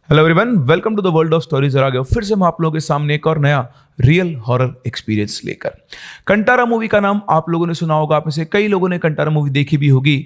Hello everyone, welcome to the world of stories. और आ गए फिर से हम आप लोगों के सामने एक और नया रियल हॉरर एक्सपीरियंस लेकर। कंटारा मूवी का नाम आप लोगों ने सुना होगा। आप में से कई लोगों ने कंटारा मूवी देखी भी होगी,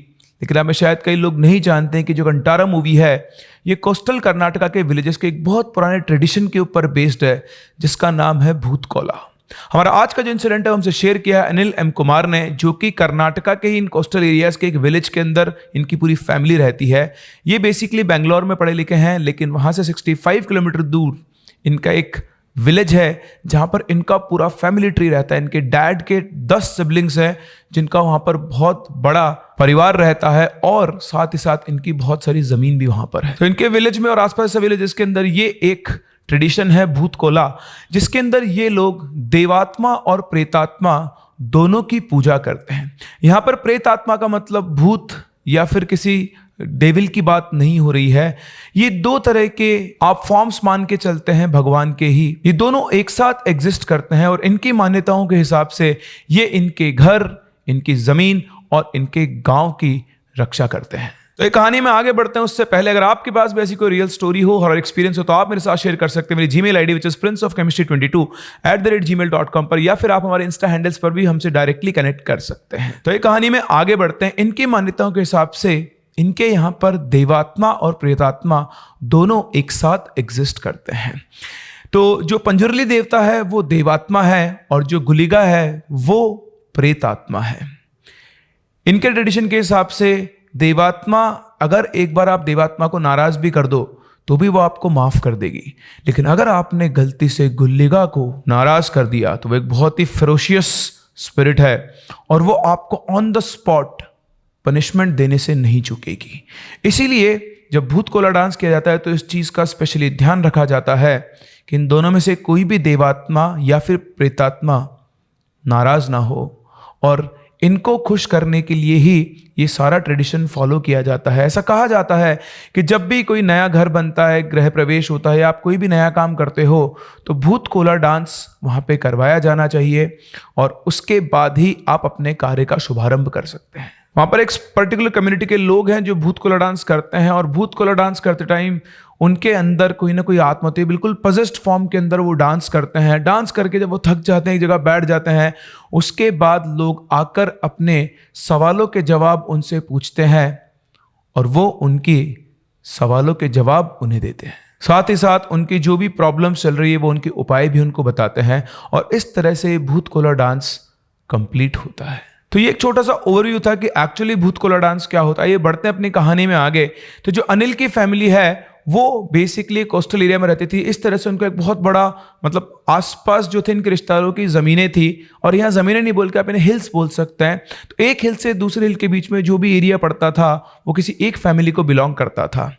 लेकिन आप में शायद कई लोग नहीं जानते हैं कि जो कंटारा मूवी है ये कोस्टल कर्नाटका के विलेजेस के एक बहुत पुराने ट्रेडिशन के ऊपर बेस्ड है, जिसका नाम है भूतकोला। हमारा आज का जो इंसिडेंट है हमसे शेयर किया है अनिल एम कुमार ने, जो कि कर्नाटका के ही इन कोस्टल एरियाज के एक विलेज के अंदर इनकी पूरी फैमिली रहती है। ये बेसिकली बेंगलोर में पढ़े लिखे हैं, लेकिन वहां से 65 किलोमीटर दूर इनका एक विलेज है जहां पर इनका पूरा फैमिली ट्री रहता है। इनके डैड के 10 सिबलिंग्स हैं, जिनका वहां पर बहुत बड़ा परिवार रहता है, और साथ ही साथ इनकी बहुत सारी जमीन भी वहां पर है। तो इनके विलेज में और आसपास के विलेजेस के अंदर ये एक ट्रेडिशन है भूतकोला, जिसके अंदर ये लोग देवात्मा और प्रेतात्मा दोनों की पूजा करते हैं। यहां पर प्रेतात्मा का मतलब भूत या फिर किसी डेविल की बात नहीं हो रही है। ये दो तरह के आप फॉर्म्स मान के चलते हैं भगवान के ही। ये दोनों एक साथ एग्जिस्ट करते हैं और इनकी मान्यताओं के हिसाब से ये इनके घर, इनकी जमीन और इनके गांव की रक्षा करते हैं। तो एक कहानी में आगे बढ़ते हैं उससे पहले अगर आपके पास भी ऐसी कोई रियल स्टोरी हो, हॉरर एक्सपीरियंस हो, तो आप मेरे साथ शेयर कर सकते हैं मेरी Gmail ID which is princeofchemistry22@gmail.com पर, या फिर आप हमारे इंस्टा हैंडल्स पर भी हमसे डायरेक्टली कनेक्ट कर सकते हैं। तो एक कहानी में आगे बढ़ते हैं। इनकी मान्यताओं के हिसाब से इनके यहाँ पर देवात्मा और प्रेतात्मा दोनों एक साथ एग्जिस्ट करते हैं। तो जो पंजुर्ली देवता है वो देवात्मा है और जो गुलिगा है वो प्रेतात्मा है। इनके ट्रेडिशन के हिसाब से देवात्मा, अगर एक बार आप देवात्मा को नाराज भी कर दो तो भी वो आपको माफ कर देगी, लेकिन अगर आपने गलती से गुल्लिगा को नाराज कर दिया तो वो एक बहुत ही फेरोशियस स्पिरिट है और वो आपको ऑन द स्पॉट पनिशमेंट देने से नहीं चूकेगी। इसीलिए जब भूतकोला डांस किया जाता है तो इस चीज का स्पेशली ध्यान रखा जाता है कि इन दोनों में से कोई भी देवात्मा या फिर प्रेतात्मा नाराज ना हो, और इनको खुश करने के लिए ही ये सारा ट्रेडिशन फॉलो किया जाता है। ऐसा कहा जाता है कि जब भी कोई नया घर बनता है, गृह प्रवेश होता है या आप कोई भी नया काम करते हो तो भूतकोला डांस वहाँ पे करवाया जाना चाहिए, और उसके बाद ही आप अपने कार्य का शुभारंभ कर सकते हैं। वहाँ पर एक पर्टिकुलर कम्युनिटी के लोग हैं जो भूतकोला डांस करते हैं, और भूतकोला डांस करते टाइम उनके अंदर कोई ना कोई आत्मा होती है। बिल्कुल पजेस्ड फॉर्म के अंदर वो डांस करते हैं। डांस करके जब वो थक जाते हैं, एक जगह बैठ जाते हैं, उसके बाद लोग आकर अपने सवालों के जवाब उनसे पूछते हैं और वो उनकी सवालों के जवाब उन्हें देते हैं। साथ ही साथ उनकी जो भी प्रॉब्लम चल रही है वो उनके उपाय भी उनको बताते हैं, और इस तरह से भूतकोला डांस कंप्लीट होता है। तो ये एक छोटा सा ओवरव्यू था कि एक्चुअली भूतकोला डांस क्या होता है। ये बढ़ते हैं अपनी कहानी में आगे। तो जो अनिल की फैमिली है वो बेसिकली कोस्टल एरिया में रहती थी। इस तरह से उनको एक बहुत बड़ा, मतलब आसपास जो थे इनके रिश्तेदारों की ज़मीनें थी, और यहाँ ज़मीनें नहीं बोल के आप इन्हें हिल्स बोल सकते हैं। तो एक हिल से दूसरे हिल के बीच में जो भी एरिया पड़ता था वो किसी एक फैमिली को बिलोंग करता था।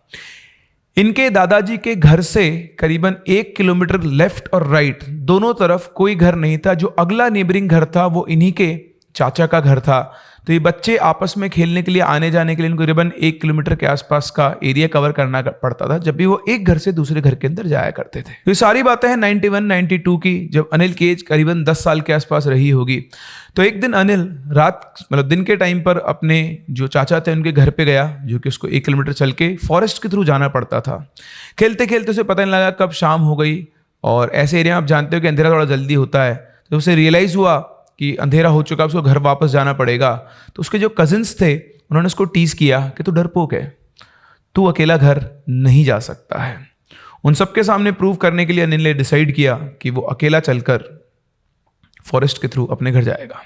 इनके दादाजी के घर से करीबन 1 किलोमीटर लेफ्ट और राइट दोनों तरफ कोई घर नहीं था। जो अगला नेबरिंग घर था वो इन्हीं के चाचा का घर था। तो ये बच्चे आपस में खेलने के लिए, आने जाने के लिए इनको करीबन 1 किलोमीटर के आसपास का एरिया कवर करना पड़ता था जब भी वो एक घर से दूसरे घर के अंदर जाया करते थे। तो ये सारी बातें हैं 91-92 की, जब अनिल की एज करीबन 10 साल के आसपास रही होगी। तो एक दिन अनिल रात, मतलब दिन के टाइम पर अपने जो चाचा थे उनके घर पे गया, जो कि उसको 1 किलोमीटर चल के फॉरेस्ट के थ्रू जाना पड़ता था। खेलते खेलते उसे पता नहीं लगा कब शाम हो गई, और ऐसे एरिया में आप जानते हो कि अंधेरा थोड़ा जल्दी होता है। तो उसे रियलाइज़ हुआ कि अंधेरा हो चुका, उसको घर वापस जाना पड़ेगा। तो उसके जो कजिन्स थे उन्होंने उसको टीज किया कि तू डरपोक है, तू अकेला घर नहीं जा सकता है। उन सबके सामने प्रूव करने के लिए अनिल ने डिसाइड किया कि वो अकेला चलकर फॉरेस्ट के थ्रू अपने घर जाएगा।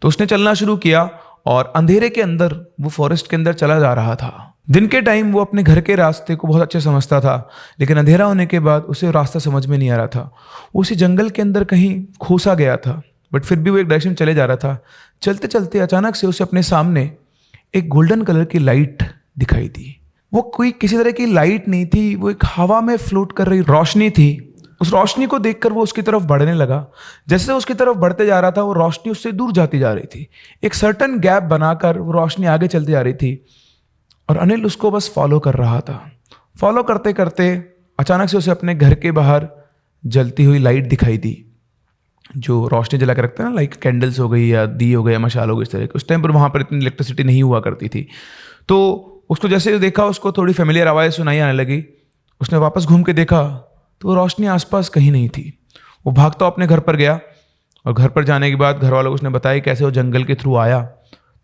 तो उसने चलना शुरू किया और अंधेरे के अंदर वो फॉरेस्ट के अंदर चला जा रहा था। दिन के टाइम वो अपने घर के रास्ते को बहुत अच्छे समझता था, लेकिन अंधेरा होने के बाद उसे रास्ता समझ में नहीं आ रहा था। वो उसी जंगल के अंदर कहीं खोसा गया था, बट फिर भी वो एक डायरेक्शन चले जा रहा था। चलते चलते अचानक से उसे अपने सामने एक गोल्डन कलर की लाइट दिखाई दी। वो कोई किसी तरह की लाइट नहीं थी, वो एक हवा में फ्लोट कर रही रोशनी थी। उस रोशनी को देखकर वो उसकी तरफ बढ़ने लगा। जैसे उसकी तरफ बढ़ते जा रहा था वो रोशनी उससे दूर जाती जा रही थी। एक सर्टन गैप बनाकर वो रोशनी आगे चलती जा रही थी, और अनिल उसको बस फॉलो कर रहा था। फॉलो करते करते अचानक से उसे अपने घर के बाहर जलती हुई लाइट दिखाई दी, जो रोशनी जला के रखते हैं ना, लाइक कैंडल्स हो गई या दी हो गए या मशाल हो गई, इस तरह के। उस टाइम पर वहाँ पर इतनी इलेक्ट्रिसिटी नहीं हुआ करती थी। तो उसको जैसे देखा उसको थोड़ी फेमिलियर आवाज़ सुनाई आने लगी, उसने वापस घूम के देखा तो वो रोशनी आसपास कहीं नहीं थी। वो भागता अपने घर पर गया और घर पर जाने के बाद घर वालों को उसने बताया कैसे वो जंगल के थ्रू आया।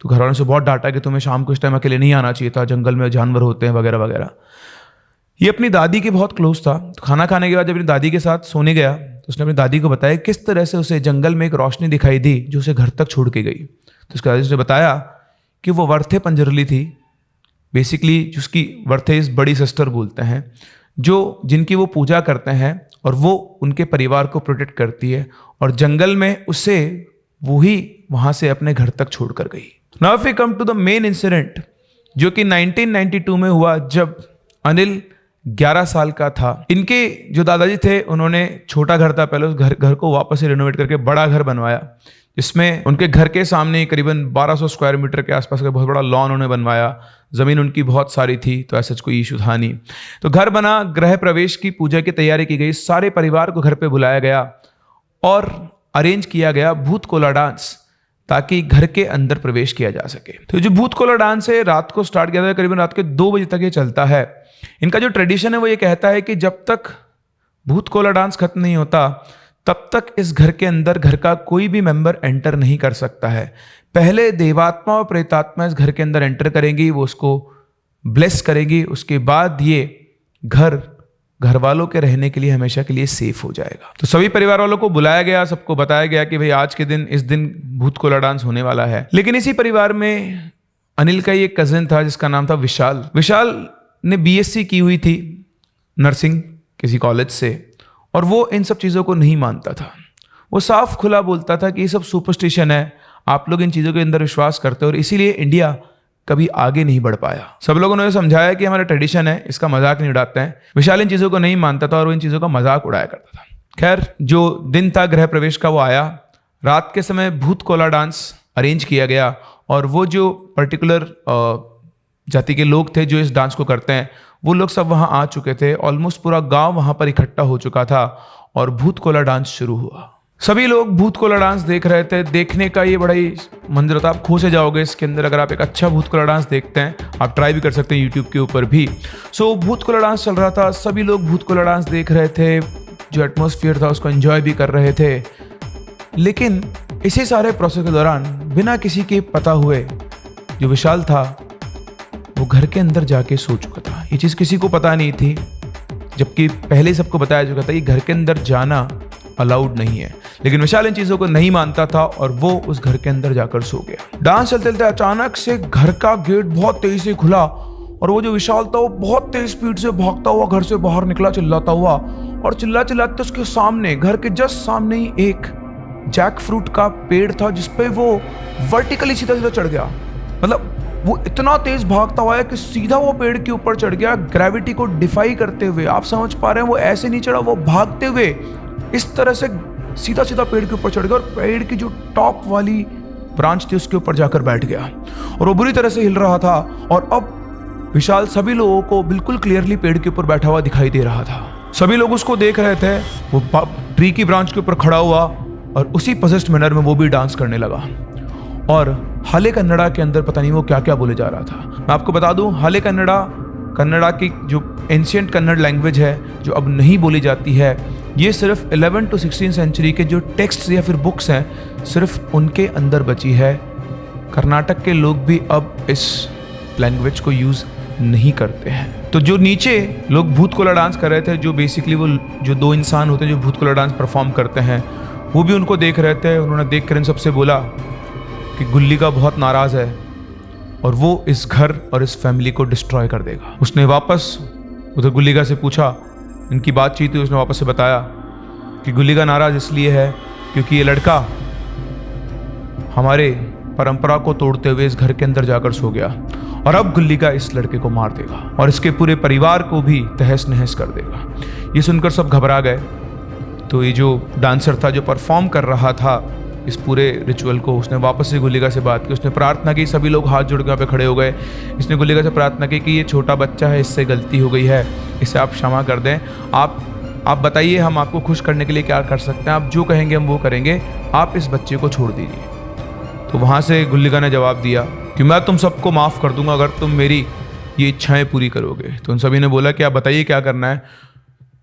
तो घर वालों से बहुत डांटा कि तुम्हें शाम को इस टाइम अकेले नहीं आना चाहिए था, जंगल में जानवर होते हैं वगैरह वगैरह। ये अपनी दादी के बहुत क्लोज था। तो खाना खाने के बाद जब अपनी दादी के साथ सोने गया तो उसने अपनी दादी को बताया किस तरह से उसे जंगल में एक रोशनी दिखाई दी जो उसे घर तक छोड़ के गई। तो उसके दादी ने बताया कि वो वर्थे पंजरली थी, बेसिकली जिसकी वर्थे इस बड़ी सिस्टर बोलते हैं, जो जिनकी वो पूजा करते हैं और वो उनके परिवार को प्रोटेक्ट करती है, और जंगल में उसे वही वहां से अपने घर तक छोड़कर गई। Now if we come to the main incident जो कि 1992 में हुआ, जब अनिल 11 साल का था। इनके जो दादाजी थे उन्होंने छोटा घर था पहले, उस घर को वापस से रिनोवेट करके बड़ा घर बनवाया, जिसमें उनके घर के सामने करीबन 1200 स्क्वायर मीटर के आसपास का बहुत बड़ा लॉन उन्होंने बनवाया। ज़मीन उनकी बहुत सारी थी तो ऐसा कोई इशू था नहीं। तो घर बना, गृह प्रवेश की पूजा की तैयारी की गई, सारे परिवार को घर पे बुलाया गया और अरेंज किया गया भूत कोला डांस, ताकि घर के अंदर प्रवेश किया जा सके। तो जो भूत कोला डांस है रात को स्टार्ट किया था, करीबन रात के 2 बजे तक ये चलता है। इनका जो ट्रेडिशन है वो ये कहता है कि जब तक भूत कोला डांस खत्म नहीं होता तब तक इस घर के अंदर घर का कोई भी मेंबर एंटर नहीं कर सकता है। पहले देवात्मा और प्रेतात्मा इस घर के अंदर एंटर करेंगी, वो उसको ब्लेस करेंगी, उसके बाद ये घर वालों के रहने के लिए हमेशा के लिए सेफ हो जाएगा। तो सभी परिवार वालों को बुलाया गया, सबको बताया गया कि भाई आज के दिन इस दिन भूत कोला डांस होने वाला है। लेकिन इसी परिवार में अनिल का एक कजिन था जिसका नाम था विशाल। विशाल ने बीएससी की हुई थी नर्सिंग किसी कॉलेज से, और वो इन सब चीज़ों को नहीं मानता था। वो साफ खुला बोलता था कि ये सब सुपरस्टिशन है, आप लोग इन चीज़ों के अंदर विश्वास करते हो और इसीलिए इंडिया कभी आगे नहीं बढ़ पाया। सब लोगों ने समझाया कि हमारा ट्रेडिशन है, इसका मजाक नहीं उड़ाते हैं। विशाल इन चीज़ों को नहीं मानता था और वो इन चीज़ों का मजाक उड़ाया करता था। खैर, जो दिन था गृह प्रवेश का वो आया। रात के समय भूत कोला डांस अरेंज किया गया और वो जो पर्टिकुलर जाति के लोग थे जो इस डांस को करते हैं वो लोग सब वहाँ आ चुके थे। ऑलमोस्ट पूरा गांव वहाँ पर इकट्ठा हो चुका था और भूत कोला डांस शुरू हुआ। सभी लोग भूत कोला डांस देख रहे थे। देखने का ये बड़ा ही मंजर था, आप खो से जाओगे इसके अंदर। अगर आप एक अच्छा भूत कोला डांस देखते हैं, आप ट्राई भी कर सकते हैं यूट्यूब के ऊपर भी। सो भूत कोला डांस चल रहा था, सभी लोग भूत कोला डांस देख रहे थे, जो एटमॉस्फेयर था उसको एंजॉय भी कर रहे थे। लेकिन इसी सारे प्रोसेस के दौरान बिना किसी के पता हुए जो विशाल था वो घर के अंदर जाके सो चुका था। ये चीज़ किसी को पता नहीं थी, जबकि पहले सबको बताया चुका था कि घर के अंदर जाना अलाउड नहीं है। लेकिन विशाल इन चीज़ों को नहीं मानता था और वो उस घर के अंदर जाकर सो गया। डांस चलते चलते अचानक से घर का गेट बहुत तेजी से खुला और वो जो विशाल था वो बहुत तेज स्पीड से भागता हुआ घर से बाहर निकला चिल्लाता हुआ, और चिल्लाते उसके सामने, घर के जस्ट सामने ही एक जैक फ्रूट का पेड़ था जिसपे वो वर्टिकली सीधा सीधा चढ़ गया। मतलब वो इतना तेज भागता हुआ है कि सीधा वो पेड़ के ऊपर चढ़ गया, ग्रेविटी को डिफाई करते हुए। आप समझ पा रहे हैं, वो ऐसे नहीं चढ़ा, वो भागते हुए इस तरह से सीधा सीधा पेड़ के ऊपर चढ़ गया और पेड़ की जो टॉप वाली ब्रांच थी उसके ऊपर जाकर बैठ गया और वो बुरी तरह से हिल रहा था। और अब विशाल सभी लोगों को बिल्कुल क्लियरली पेड़ के ऊपर बैठा हुआ दिखाई दे रहा था। सभी लोग उसको देख रहे थे। वो ट्री की ब्रांच के ऊपर खड़ा हुआ और उसी पजेस्ड मैनर में वो भी डांस करने लगा। और हाले कन्नड़ा के अंदर पता नहीं वो क्या क्या बोले जा रहा था। मैं आपको बता दूं, हाले कन्नड़ा की जो एंशिएंट कन्नड़ लैंग्वेज है जो अब नहीं बोली जाती है, ये सिर्फ 11 to 16 सेंचुरी के जो टेक्स्ट या फिर बुक्स हैं सिर्फ उनके अंदर बची है। कर्नाटक के लोग भी अब इस लैंग्वेज को यूज़ नहीं करते हैं। तो जो नीचे लोग भूत कोला डांस कर रहे थे, जो बेसिकली वो जो 2 इंसान होते हैं जो भूत कोला डांस परफॉर्म करते हैं, वो भी उनको देख रहे थे। उन्होंने देख कर इन सबसे बोला कि गुल्ली का बहुत नाराज़ है और वो इस घर और इस फैमिली को डिस्ट्रॉय कर देगा। उसने वापस उधर गुल्लिका से पूछा, इनकी बातचीत हुई, उसने वापस से बताया कि गुल्लिका नाराज़ इसलिए है क्योंकि ये लड़का हमारे परंपरा को तोड़ते हुए इस घर के अंदर जाकर सो गया और अब गुल्लिका इस लड़के को मार देगा और इसके पूरे परिवार को भी तहस नहस कर देगा। ये सुनकर सब घबरा गए। तो ये जो डांसर था जो परफॉर्म कर रहा था इस पूरे रिचुअल को, उसने वापस से गुल्लिका से बात की। उसने प्रार्थना की, सभी लोग हाथ जोड़ के वहाँ पे खड़े हो गए। इसने गुल्लिका से प्रार्थना की कि ये छोटा बच्चा है, इससे गलती हो गई है, इसे आप क्षमा कर दें। आप बताइए हम आपको खुश करने के लिए क्या कर सकते हैं, आप जो कहेंगे हम वो करेंगे, आप इस बच्चे को छोड़ दीजिए। तो वहाँ से गुल्लिका ने जवाब दिया कि मैं तुम सबको माफ़ कर दूंगा अगर तुम मेरी ये इच्छाएं पूरी करोगे। तो उन सभी ने बोला कि आप बताइए क्या करना है।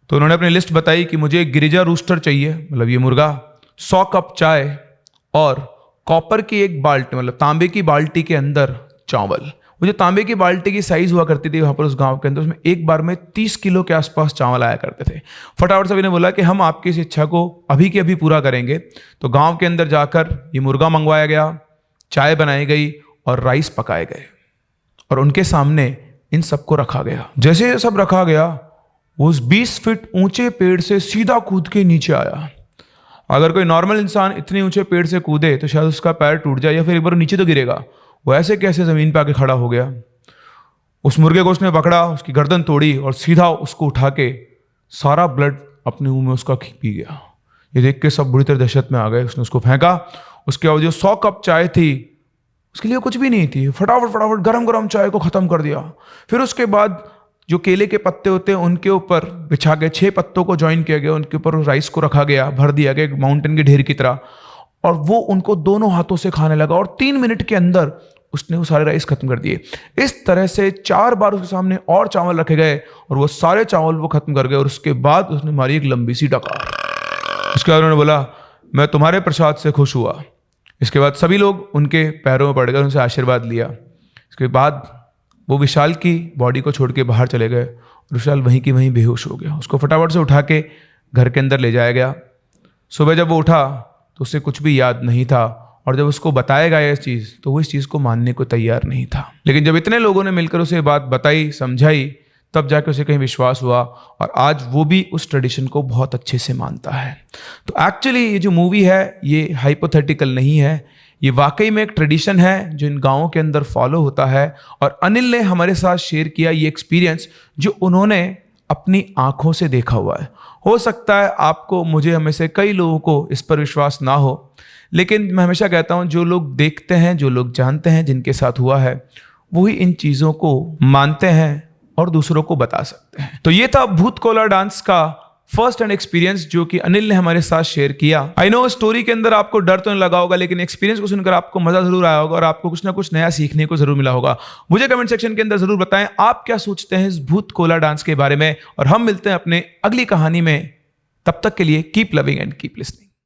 तो उन्होंने अपनी लिस्ट बताई कि मुझे एक गिरिजा रूस्टर चाहिए, मतलब ये मुर्गा, 100 कप चाय और कॉपर की एक बाल्टी, मतलब तांबे की बाल्टी के अंदर चावल। वो जो तांबे की बाल्टी की साइज हुआ करती थी वहाँ पर उस गांव के अंदर, उसमें एक बार में 30 किलो के आसपास चावल आया करते थे। फटाफट सभी ने बोला कि हम आपकी इस इच्छा को अभी के अभी पूरा करेंगे। तो गांव के अंदर जाकर ये मुर्गा मंगवाया गया, चाय बनाई गई और राइस पकाए गए और उनके सामने इन सबको रखा गया। जैसे ये सब रखा गया, वो उस 20 फीट ऊंचे पेड़ से सीधा कूद के नीचे आया। अगर कोई नॉर्मल इंसान इतने ऊंचे पेड़ से कूदे तो शायद उसका पैर टूट जाए या फिर एक बार नीचे तो गिरेगा। वो ऐसे कैसे जमीन पे आके खड़ा हो गया। उस मुर्गे को उसने पकड़ा, उसकी गर्दन तोड़ी और सीधा उसको उठा के सारा ब्लड अपने मुंह में उसका पी गया। ये देख के सब बुरी तरह दहशत में आ गए। उसने उसको फेंका। उसके बाद जो 100 कप चाय थी उसके लिए कुछ भी नहीं थी, फटाफट गरम गरम चाय को खत्म कर दिया। फिर उसके बाद जो केले के पत्ते होते हैं उनके ऊपर बिछा के 6 पत्तों को ज्वाइन किया गया, उनके ऊपर राइस को रखा गया, भर दिया गया एक माउंटेन के ढेर की तरह, और वो उनको दोनों हाथों से खाने लगा और 3 मिनट के अंदर उसने वो सारे राइस खत्म कर दिए। इस तरह से 4 बार उसके सामने और चावल रखे गए और वो सारे चावल वो खत्म कर गए। और उसके बाद उसने मारी एक लंबी सी डकार। उसके बाद उन्होंने बोला, मैं तुम्हारे प्रसाद से खुश हुआ। इसके बाद सभी लोग उनके पैरों में पड़ गए, उनसे आशीर्वाद लिया। इसके बाद वो विशाल की बॉडी को छोड़ के बाहर चले गए और विशाल वहीं की वहीं बेहोश हो गया। उसको फटाफट से उठा के घर के अंदर ले जाया गया। सुबह जब वो उठा तो उसे कुछ भी याद नहीं था और जब उसको बताया गया इस चीज़ तो वो इस चीज़ को मानने को तैयार नहीं था। लेकिन जब इतने लोगों ने मिलकर उसे बात बताई, समझाई, तब जाके उसे कहीं विश्वास हुआ और आज वो भी उस ट्रेडिशन को बहुत अच्छे से मानता है। तो एक्चुअली ये जो मूवी है ये हाइपोथेटिकल नहीं है, ये वाकई में एक ट्रेडिशन है जो इन गाँवों के अंदर फॉलो होता है। और अनिल ने हमारे साथ शेयर किया ये एक्सपीरियंस जो उन्होंने अपनी आंखों से देखा हुआ है। हो सकता है आपको, मुझे, हमें से कई लोगों को इस पर विश्वास ना हो, लेकिन मैं हमेशा कहता हूं जो लोग देखते हैं, जो लोग जानते हैं, जिनके साथ हुआ है, वही इन चीज़ों को मानते हैं और दूसरों को बता सकते हैं। तो ये था भूत कोला डांस का फर्स्ट हैंड एक्सपीरियंस जो कि अनिल ने हमारे साथ शेयर किया। आई नो स्टोरी के अंदर आपको डर तो नहीं लगा होगा, लेकिन एक्सपीरियंस को सुनकर आपको मजा जरूर आया होगा और आपको कुछ ना कुछ नया सीखने को जरूर मिला होगा। मुझे कमेंट सेक्शन के अंदर जरूर बताएं आप क्या सोचते हैं इस भूत कोला डांस के बारे में। और हम मिलते हैं अपने अगली कहानी में। तब तक के लिए keep loving and keep listening.